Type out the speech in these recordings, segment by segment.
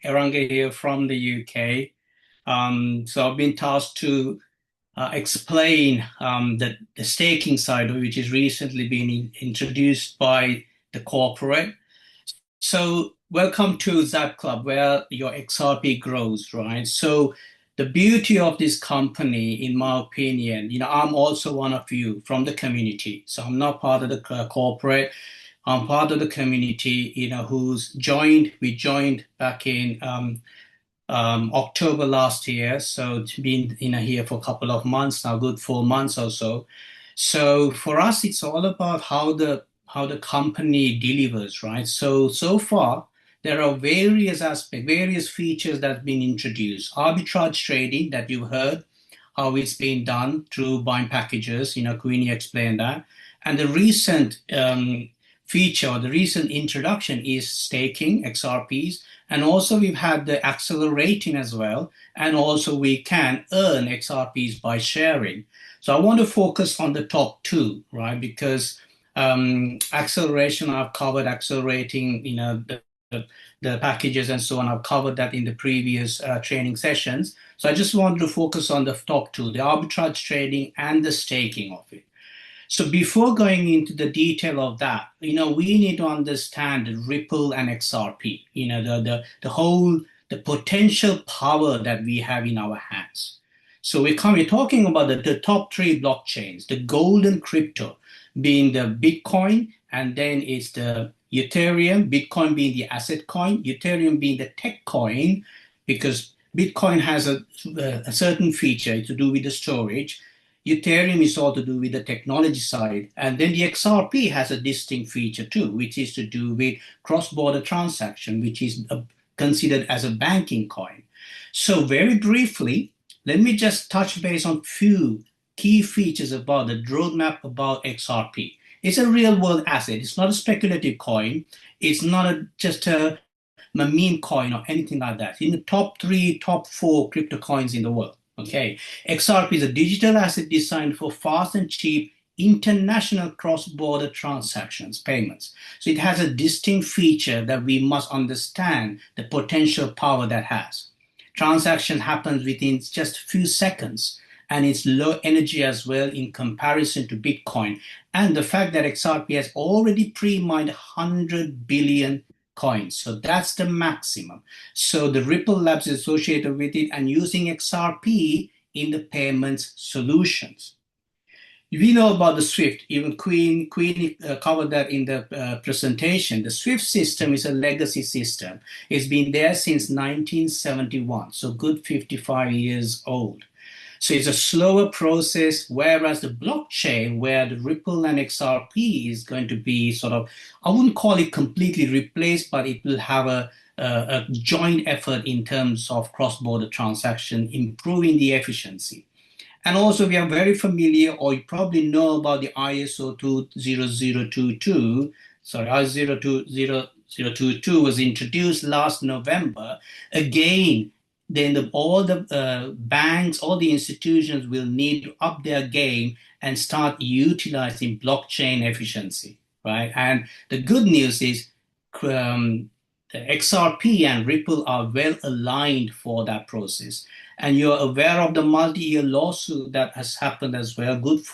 Eranga here from the UK. So I've been tasked to explain the staking side, which is recently been introduced by the corporate. So welcome to XAB Club, where your XRP grows, right? So the beauty of this company, in my opinion, I'm also one of you from the community. So I'm not part of the corporate. I'm part of the community, who's joined. We joined back in October last year. So it's been, here for a couple of months now, good 4 months or so. So for us, it's all about how the company delivers, right? So far, there are various aspects, various features that have been introduced. Arbitrage trading that you heard, how it's been done through buying packages. Queenie explained that. And the recent feature, the recent introduction is staking XRPs. And also we've had the accelerating as well. And also we can earn XRPs by sharing. So I want to focus on the top two, right? Because acceleration, I've covered accelerating, the packages and so on. I've covered that in the previous training sessions. So I just wanted to focus on the top two, the arbitrage trading and the staking of it. So before going into the detail of that, we need to understand the Ripple and XRP, the potential power that we have in our hands. So we're talking about the top three blockchains, the golden crypto being the Bitcoin, and then it's the Ethereum, Bitcoin being the asset coin, Ethereum being the tech coin, because Bitcoin has a certain feature to do with the storage. Ethereum is all to do with the technology side. And then the XRP has a distinct feature too, which is to do with cross-border transaction, which is considered as a banking coin. So very briefly, let me just touch base on few key features about the roadmap about XRP. It's a real world asset. It's not a speculative coin. It's not just a meme coin or anything like that. In the top three, top four crypto coins in the world. Okay, XRP is a digital asset designed for fast and cheap international cross-border transactions, payments. So it has a distinct feature that we must understand the potential power that has. Transaction happens within just a few seconds, and it's low energy as well in comparison to Bitcoin. And the fact that XRP has already pre-mined 100 billion coins. So that's the maximum. So the Ripple Labs is associated with it and using XRP in the payments solutions. We know about the SWIFT, even Queen covered that in the presentation. The SWIFT system is a legacy system. It's been there since 1971, so good 55 years old. So it's a slower process, whereas the blockchain, where the Ripple and XRP is going to be sort of, I wouldn't call it completely replaced, but it will have a joint effort in terms of cross-border transaction, improving the efficiency. And also we are very familiar, or you probably know about the ISO 20022, sorry, ISO 20022 was introduced last November. Again, then all the banks, all the institutions will need to up their game and start utilizing blockchain efficiency, right? And the good news is the XRP and Ripple are well aligned for that process. And you're aware of the multi-year lawsuit that has happened as well, good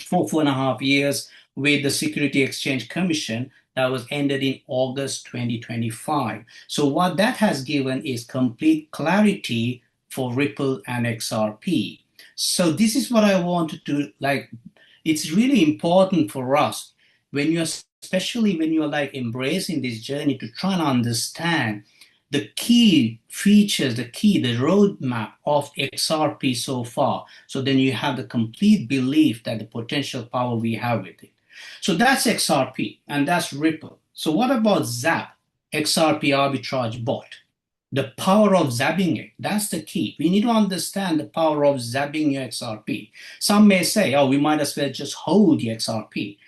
for 4.5 years with the Security Exchange Commission that was ended in August 2025. So what that has given is complete clarity for Ripple and XRP. So this is what I wanted to like. It's really important for us when you're, especially when you're like embracing this journey, to try and understand the key features, the roadmap of XRP so far. So then you have the complete belief that the potential power we have with it. So that's XRP and that's Ripple. So what about XAB, XRP arbitrage bot? The power of zabbing it, that's the key. We need to understand the power of zabbing your XRP. Some may say, oh, we might as well just hold the XRP.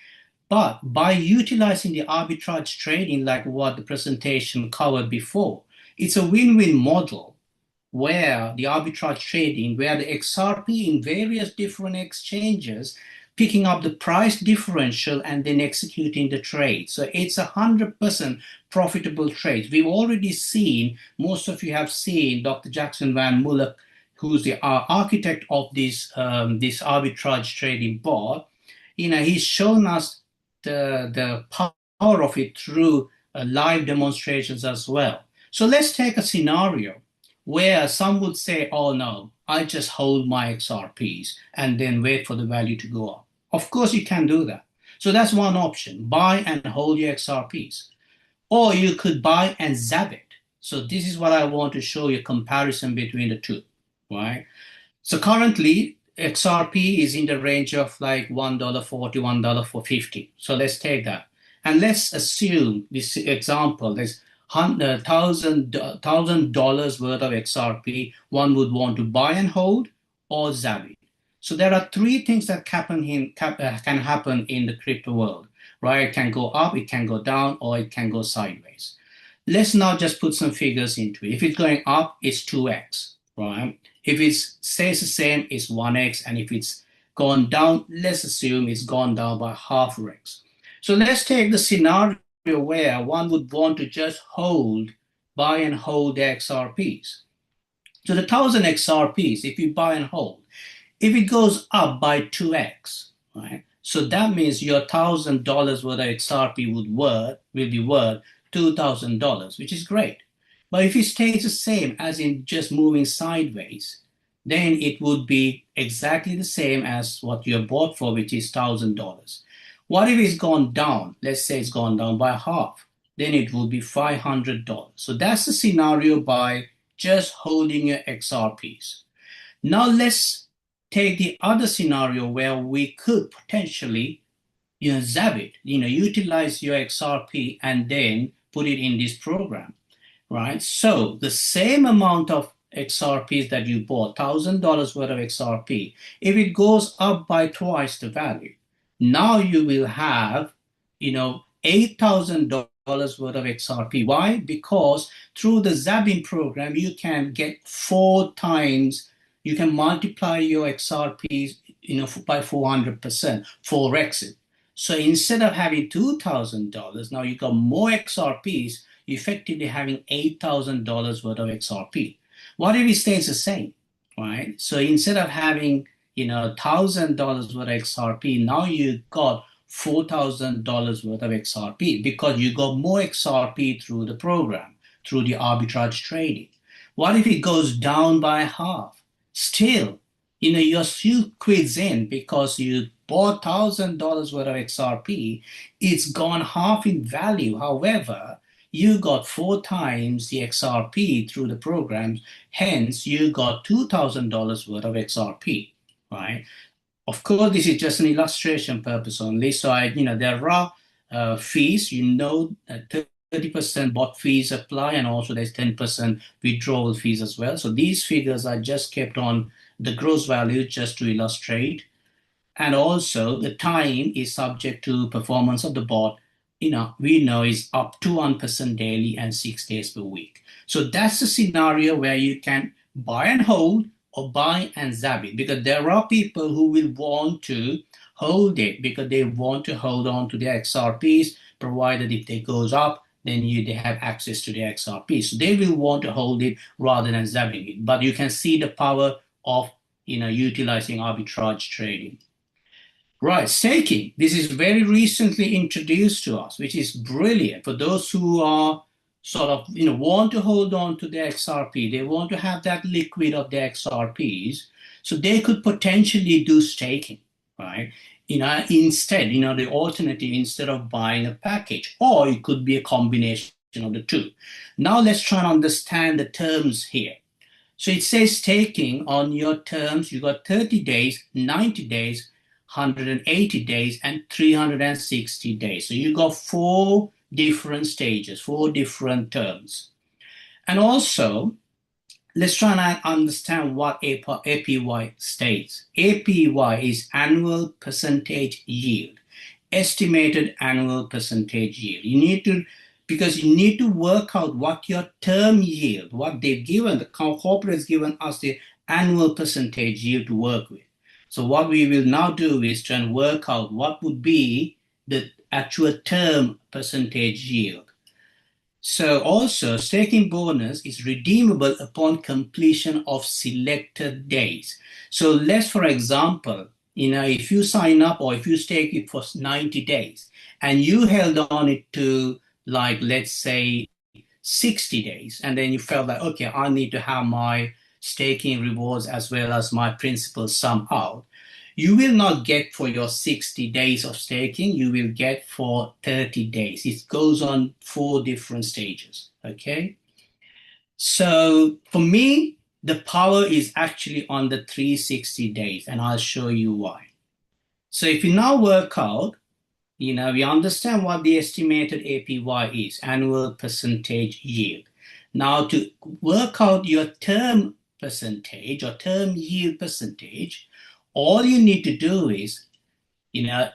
But by utilizing the arbitrage trading, like what the presentation covered before, it's a win-win model where the arbitrage trading, where the XRP in various different exchanges, picking up the price differential and then executing the trade. So it's 100% profitable trades. We've already seen, most of you have seen Dr. Jackson Van Muller, who's the architect of this arbitrage trading board. He's shown us the power of it through live demonstrations as well. So let's take a scenario where some would say, oh no, I just hold my XRPs and then wait for the value to go up. Of course, you can do that. So that's one option, buy and hold your XRPs. Or you could buy and zap it. So this is what I want to show you, comparison between the two, right? So currently, XRP is in the range of like $1.40, $1.50. So let's take that. And let's assume this example, there's $1,000 worth of XRP one would want to buy and hold or zap it. So there are three things that can happen in the crypto world, right? It can go up, it can go down, or it can go sideways. Let's now just put some figures into it. If it's going up, it's 2x, right? If it stays the same, it's 1x. And if it's gone down, let's assume it's gone down by half x. So let's take the scenario where one would want to just buy and hold the XRPs. So the 1,000 XRPs, if you buy and hold, if it goes up by 2x, right? So that means your $1,000 worth of XRP will be worth $2,000, which is great. But if it stays the same, as in just moving sideways, then it would be exactly the same as what you bought for, which is $1,000. What if it's gone down? Let's say it's gone down by half. Then it would be $500. So that's the scenario by just holding your XRPs. Now let's take the other scenario where we could potentially, zap it, utilize your XRP and then put it in this program, right? So the same amount of XRPs that you bought, $1,000 worth of XRP, if it goes up by twice the value, now you will have, $8,000 worth of XRP. Why? Because through the zapping program, you can get 4 times, you can multiply your XRPs, by 400%, 4x it. So instead of having $2,000, now you got more XRPs, effectively having $8,000 worth of XRP. What if it stays the same, right? So instead of having, $1,000 worth of XRP, now you got $4,000 worth of XRP because you got more XRP through the program, through the arbitrage trading. What if it goes down by half? Still, you're still quids in because you bought $1,000 worth of XRP. It's gone half in value. However, you got 4 times the XRP through the program. Hence, you got $2,000 worth of XRP, right? Of course, this is just an illustration purpose only. So there are fees, 30% bot fees apply, and also there's 10% withdrawal fees as well. So these figures are just kept on the gross value just to illustrate. And also the time is subject to performance of the bot. We know is up to 1% daily and 6 days per week. So that's the scenario where you can buy and hold or buy and zap it, because there are people who will want to hold it because they want to hold on to their XRPs, provided if they goes up, then they have access to the XRP. So they will want to hold it rather than zapping it. But you can see the power of utilizing arbitrage trading. Right, staking. This is very recently introduced to us, which is brilliant for those who are sort of want to hold on to their XRP. They want to have that liquid of their XRPs, so they could potentially do staking, right? Instead, the alternative, instead of buying a package, or it could be a combination of the two. Now let's try and understand the terms here. So it says staking on your terms, you got 30 days, 90 days, 180 days, and 360 days. So you got 4 different stages, 4 different terms. And also, let's try and understand what APY states. APY is annual percentage yield, estimated annual percentage yield. Because you need to work out what your term yield, what they've given, the corporate's given us the annual percentage yield to work with. So what we will now do is try and work out what would be the actual term percentage yield. So also staking bonus is redeemable upon completion of selected days. So let's, for example, if you sign up or if you stake it for 90 days and you held on it to, like, let's say 60 days, and then you felt like, okay, I need to have my staking rewards as well as my principal sum out. You will not get for your 60 days of staking, you will get for 30 days. It goes on 4 different stages. Okay. So for me, the power is actually on the 360 days, and I'll show you why. So if you now work out, we understand what the estimated APY is, annual percentage yield. Now, to work out your term percentage or term yield percentage, all you need to do is,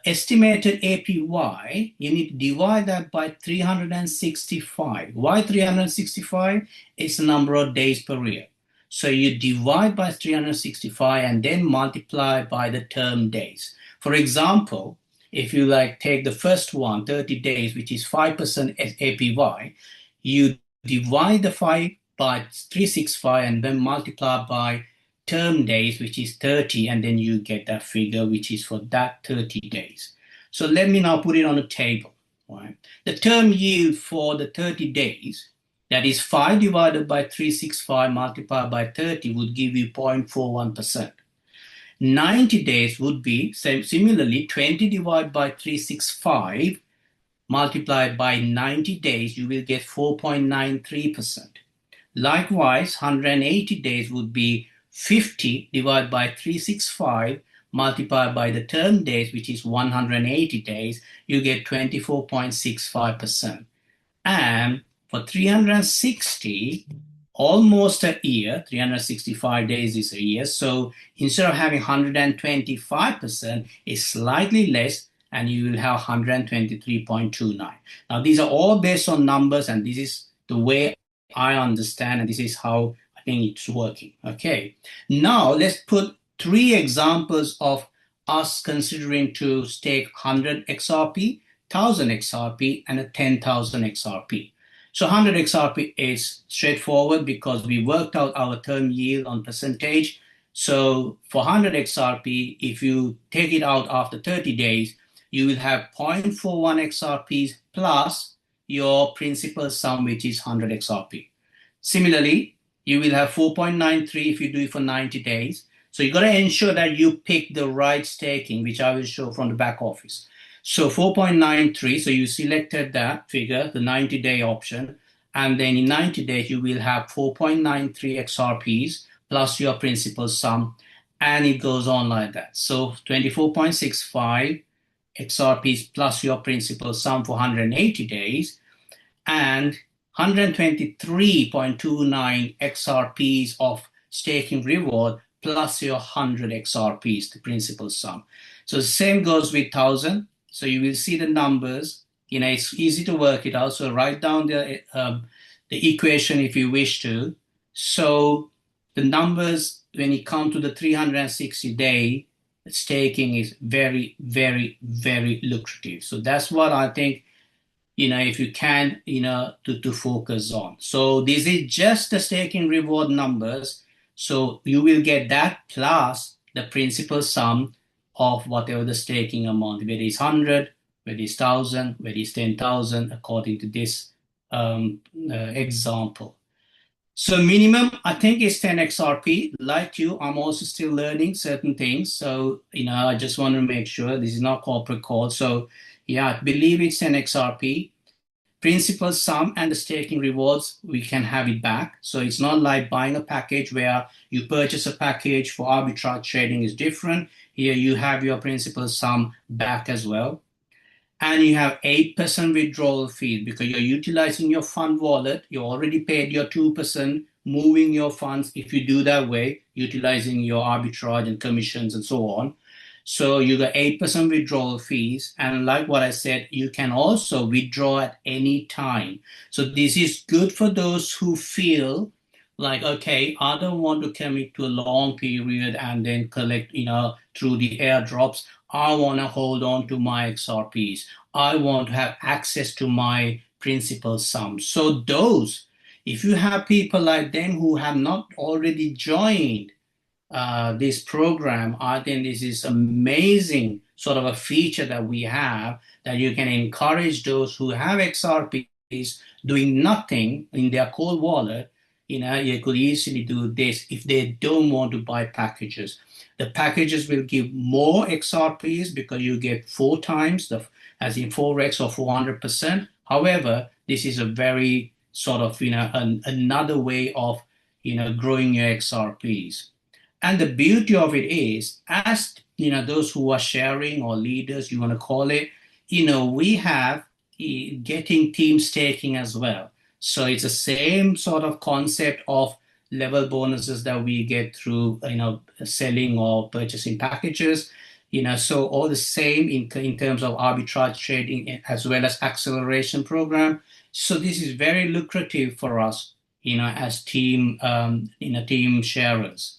estimated APY, you need to divide that by 365. Why 365? It's the number of days per year. So you divide by 365 and then multiply by the term days. For example, if you take the first one, 30 days, which is 5% APY, you divide the 5 by 365 and then multiply by term days, which is 30, and then you get that figure, which is for that 30 days. So let me now put it on a table. Right? The term yield for the 30 days, that is 5 divided by 365 multiplied by 30, would give you 0.41%. 90 days would be, similarly, 20 divided by 365 multiplied by 90 days, you will get 4.93%. Likewise, 180 days would be 50 divided by 365 multiplied by the term days, which is 180 days, you get 24.65%. And for 360, almost a year, 365 days is a year. So instead of having 125%, it's slightly less, and you will have 123.29. Now, these are all based on numbers, and this is the way I understand, and this is how I think it's working. Okay. Now, let's put 3 examples of us considering to stake 100 XRP, 1000 XRP, and a 10,000 XRP. So 100 XRP is straightforward because we worked out our term yield on percentage. So for 100 XRP, if you take it out after 30 days, you will have 0.41 XRPs plus your principal sum, which is 100 XRP. Similarly, you will have 4.93 if you do it for 90 days. So you got to ensure that you pick the right staking, which I will show from the back office. So 4.93, so you selected that figure, the 90-day option, and then in 90 days you will have 4.93 XRPs plus your principal sum, and it goes on like that. So 24.65 XRPs plus your principal sum for 180 days, and 123.29 XRPs of staking reward plus your 100 XRPs, the principal sum. So the same goes with 1000. So you will see the numbers. It's easy to work it out. So write down the equation if you wish to. So the numbers, when it comes to the 360-day staking, is very, very, very lucrative. So that's what I think, if you can, to focus on. So this is just the staking reward numbers. So you will get that plus the principal sum of whatever the staking amount, whether it's 100, whether it's 1000, whether it's 10,000, according to this example. So minimum, I think, is 10 XRP. Like you, I'm also still learning certain things. So, I just want to make sure this is not corporate call. So yeah, I believe it's 10 XRP. Principal sum and the staking rewards, we can have it back. So it's not like buying a package where you purchase a package for arbitrage trading is different. Here you have your principal sum back as well. And you have 8% withdrawal fee because you're utilizing your fund wallet. You already paid your 2%, moving your funds if you do that way, utilizing your arbitrage and commissions and so on. So you got 8% withdrawal fees. And like what I said, you can also withdraw at any time. So this is good for those who feel like, okay, I don't want to commit to a long period and then collect, through the airdrops. I want to hold on to my XRPs. I want to have access to my principal sum. So those, if you have people like them who have not already joined this program, I think this is amazing sort of a feature that we have, that you can encourage those who have XRPs doing nothing in their cold wallet. You could easily do this if they don't want to buy packages. The packages will give more XRPs because you get 4 times as in 4x or 400%. However, this is a very sort of, another way of, growing your XRPs. And the beauty of it is, as those who are sharing or leaders, you want to call it, we have getting team staking as well. So it's the same sort of concept of level bonuses that we get through, selling or purchasing packages. So all the same in terms of arbitrage trading as well as acceleration program. So this is very lucrative for us, as team sharers.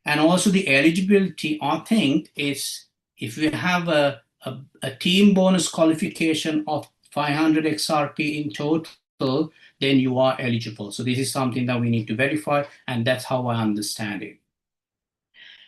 And also the eligibility, I think, is if you have a team bonus qualification of 500 XRP in total, then you are eligible. So this is something that we need to verify, and that's how I understand it.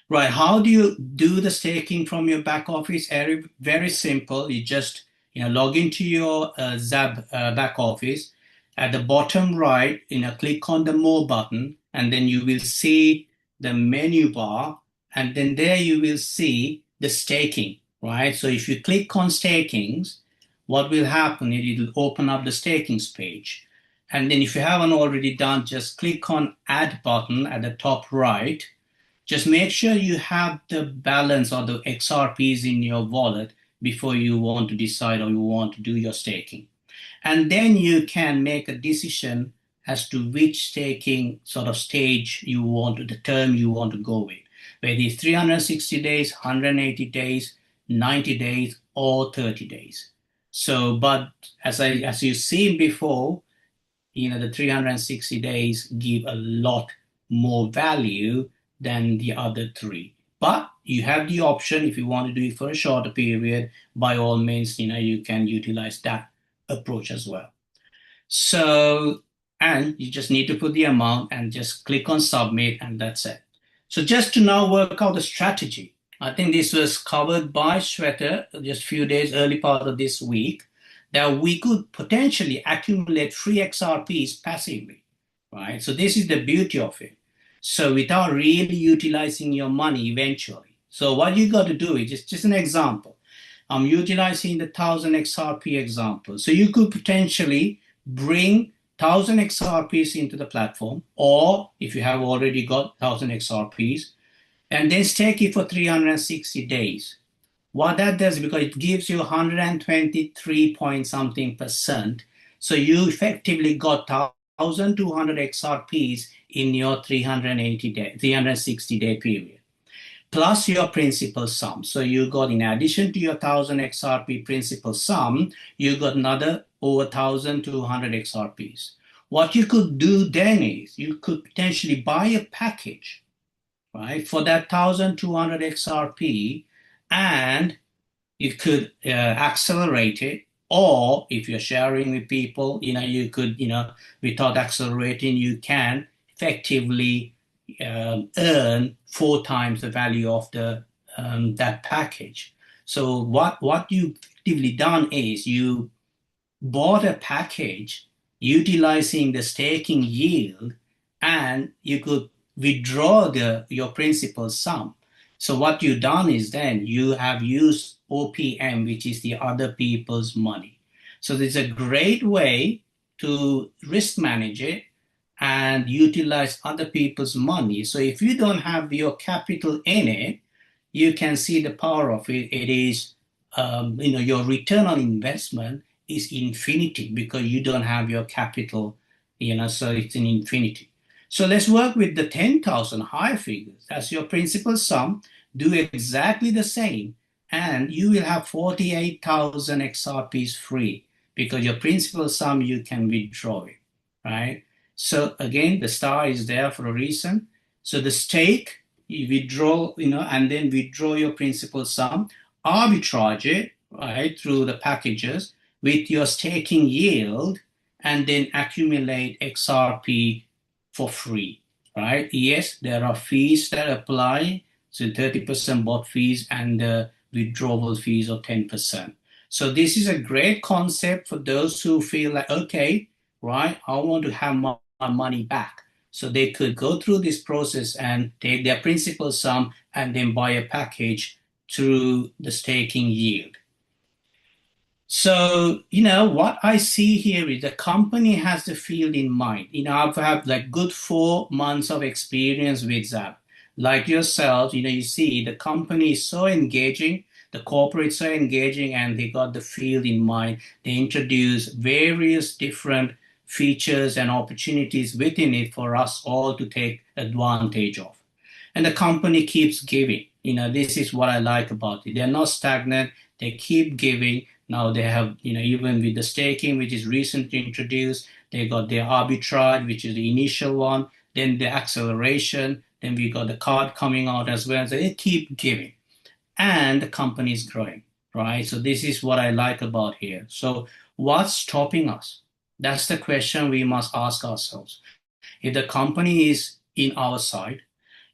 Right, how do you do the staking from your back office? Very, very simple. You just log into your XAB back office. At the bottom right, click on the More button, and then you will see the menu bar, and then there you will see the staking, right? So if you click on stakings, what will happen is it will open up the stakings page. And then if you haven't already done, just click on Add button at the top right. Just make sure you have the balance or the XRPs in your wallet before you want to decide or you want to do your staking. And then you can make a decision as to which staking sort of stage you want, the term you want to go with, whether it's 360 days, 180 days, 90 days, or 30 days. So, but as you've seen before, the 360 days give a lot more value than the other three. But you have the option, if you want to do it for a shorter period, by all means, you can utilize that approach as well. So, and you just need to put the amount and just click on submit, and that's it. So just to now work out the strategy, I think this was covered by Shweta just a few days early part of this week, that we could potentially accumulate free XRPs passively, right? So this is the beauty of it. So without really utilizing your money eventually. So what you got to do is just an example. I'm utilizing the 1000 XRP example. So you could potentially bring 1000 XRPs into the platform, or if you have already got 1000 XRPs, and then stake it for 360 days. What that does, because it gives you 123 point something percent, so you effectively got 1200 XRPs in your 360 day period, plus your principal sum. So you got, in addition to your 1000 XRP principal sum, you got another over 1200 XRPs. What you could do then is you could potentially buy a package, right, for that 1200 XRP, and you could accelerate it. Or if you're sharing with people, you could, without accelerating, you can effectively earn 4 times the value of that package. So what you've effectively done is you bought a package utilizing the staking yield, and you could withdraw your principal sum. So what you've done is then you have used OPM, which is the other people's money. So there's a great way to risk manage it and utilize other people's money. So if you don't have your capital in it, you can see the power of it. It is, your return on investment is infinity because you don't have your capital, so it's an infinity. So let's work with the 10,000 high figures. That's your principal sum. Do exactly the same, and you will have 48,000 XRPs free because your principal sum, you can withdraw it, right? So again, the star is there for a reason. So the stake, you withdraw, and then withdraw your principal sum, arbitrage it, right, through the packages with your staking yield, and then accumulate XRP for free, right? Yes, there are fees that apply, so 30% bot fees and withdrawal fees of 10%. So this is a great concept for those who feel like, okay, right, I want to have my money back. So they could go through this process and take their principal sum and then buy a package through the staking yield. So, what I see here is the company has the field in mind. I've had like good 4 months of experience with Zap. Like yourself, you see the company is so engaging, the corporates are engaging, and they got the field in mind. They introduce various different features and opportunities within it for us all to take advantage of. And the company keeps giving. This is what I like about it. They're not stagnant. They keep giving. Now they have, even with the staking, which is recently introduced, they got their arbitrage, which is the initial one, then the acceleration, then we got the card coming out as well. So they keep giving. And the company is growing, right? So this is what I like about here. So what's stopping us? That's the question we must ask ourselves. If the company is in our side,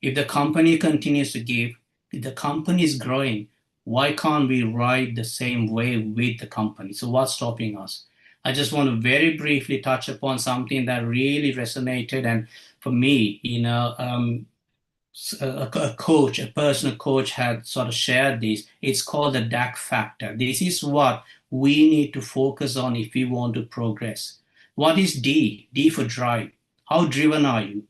if the company continues to give, if the company is growing, why can't we ride the same wave with the company? So what's stopping us? I just want to very briefly touch upon something that really resonated. And for me, a coach, a personal coach had sort of shared this. It's called the DAC factor. This is what we need to focus on if we want to progress. What is D? D for drive. How driven are you?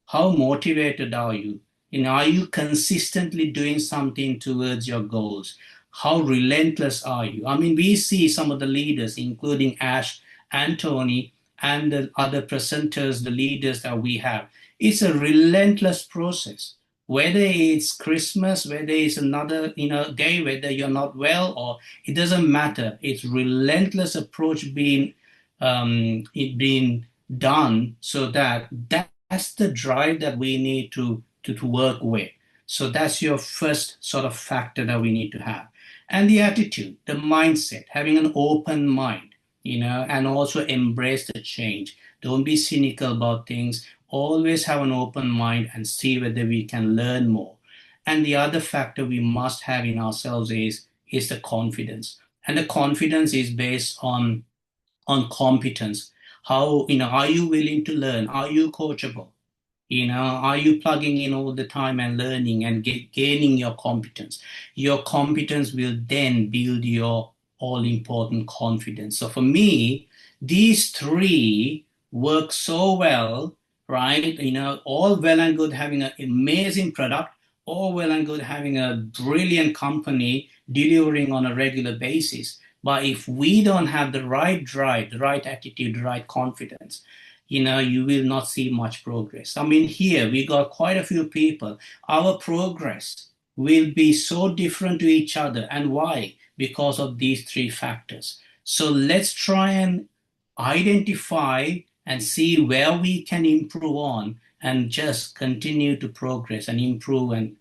How motivated are you? Are you consistently doing something towards your goals? How relentless are you? I mean, we see some of the leaders, including Ash and Tony and the other presenters, the leaders that we have. It's a relentless process. Whether it's Christmas, whether it's another, day, whether you're not well, or it doesn't matter. It's relentless approach being done so that's the drive that we need to work with. So that's your first sort of factor that we need to have. And the attitude, the mindset, having an open mind, and also embrace the change. Don't be cynical about things. Always have an open mind and see whether we can learn more. And the other factor we must have in ourselves is the confidence. And the confidence is based on competence. How, are you willing to learn? Are you coachable? Are you plugging in all the time and learning and gaining your competence? Your competence will then build your all-important confidence. So for me, these three work so well, right? All well and good having an amazing product, all well and good having a brilliant company delivering on a regular basis. But if we don't have the right drive, the right attitude, the right confidence, you will not see much progress. I mean, here we got quite a few people. Our progress will be so different to each other. And why? Because of these three factors. So let's try and identify and see where we can improve on and just continue to progress and improve and,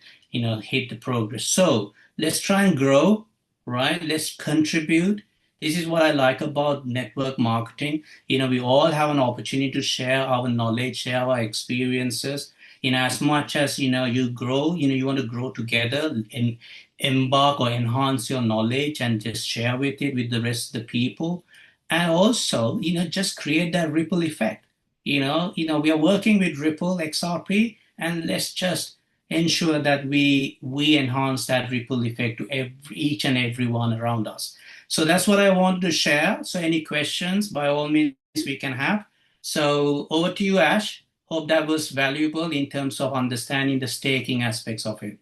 hit the progress. So let's try and grow, right? Let's contribute. This is what I like about network marketing. We all have an opportunity to share our knowledge, share our experiences. As much as, you grow, you want to grow together and embark or enhance your knowledge and just share with the rest of the people. And also, just create that ripple effect. We are working with Ripple XRP, and let's just ensure that we enhance that ripple effect to each and everyone around us. So that's what I wanted to share. So any questions, by all means, we can have. So over to you, Ash. Hope that was valuable in terms of understanding the staking aspects of it.